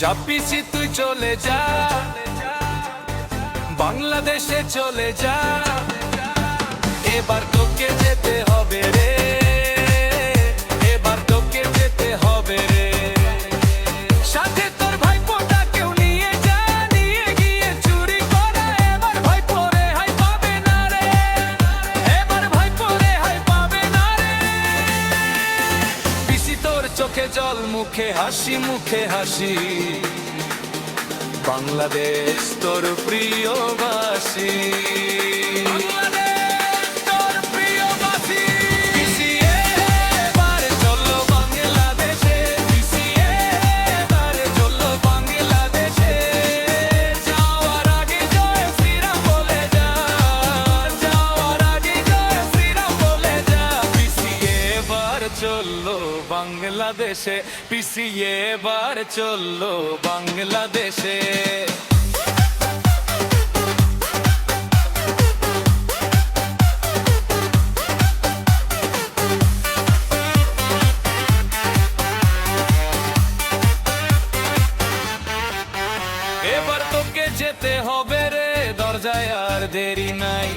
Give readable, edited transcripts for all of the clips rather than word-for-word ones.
যা পিসি তুই চলে যা, বাংলাদেশে চলে যা, এবার তোকে যেতে হবে রে, এবার তোকে যেতে হবে রে। সাথে তোর ভাইপোটাকেও নিয়ে যা, নিয়ে গিয়ে চুরি করা, এবার ভাইপো রেহাই পাবে না রে, এবার ভাইপো রেহাই পাবে না রে। পিসি তোর চোখে জল, মুখে হাসি, মুখে হাসি, বাংলাদেশ তোর প্রিয়বাসী, বাংলাদেশ তোর প্রিয়বাসী। পিসি এবার চলো বাংলাদেশে, পিসি এবার চলো বাংলাদেশে, যাওয়ার আগে জয় শ্রীরাম বলে যা, যাওয়ার আগে জয় শ্রীরাম বলে যা। পিসি এবার চলো বাংলাদেশে, পিসি এবার চলো বাংলাদেশে। এবার তোকে যেতে হবে রে, দরজায় আর দেরি নাই,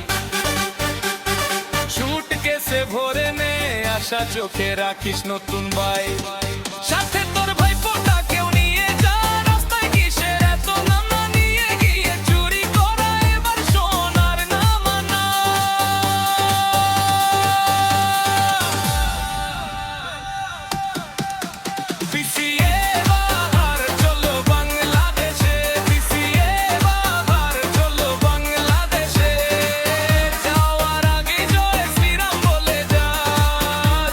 সুটকেসে ভরে নে, আশা চোখে রাখিস নতুন বাই। সাথে তোর ভাইপোটাকেও নিয়ে যা, রাস্তায় কিসের এত নানা, নিয়ে গিয়ে চুরি করা, এবার সোনার নামানা। পিসি এবার চলো বাংলাদেশে, পিসি এবার চলো বাংলাদেশে, যাওয়ার আগে জয় শ্রীরাম বলে যা,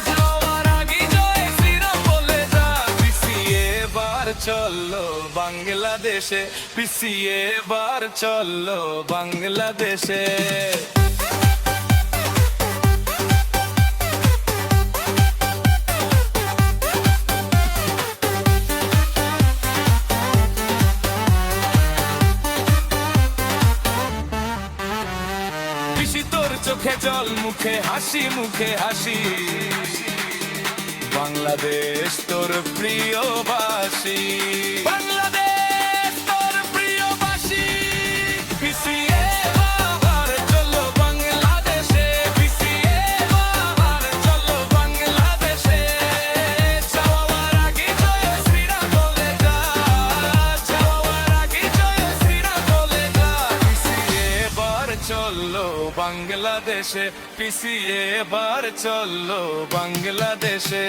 যাওয়ার আগে জয় শ্রীরাম বলে যা। পিসি এবার চলো বাংলাদেশে, পিসি এবার চলো বাংলাদেশে। পিসি তোর চোখে জল, মুখে হাসি, মুখে হাসি, বাংলাদেশ তোর প্রিয়বাসী, বাংলাদেশ তোর প্রিয়বাসী। পিসি এবার চলো বাংলাদেশে, পিসি এবার চলো বাংলাদেশে, যাওয়ার আগে জয় শ্রীরাম বলে যা, যাওয়ার আগে জয় শ্রীরাম বলে যা। পিসি এবার চলো বাংলাদেশে, পিসি এবার চলো বাংলাদেশে।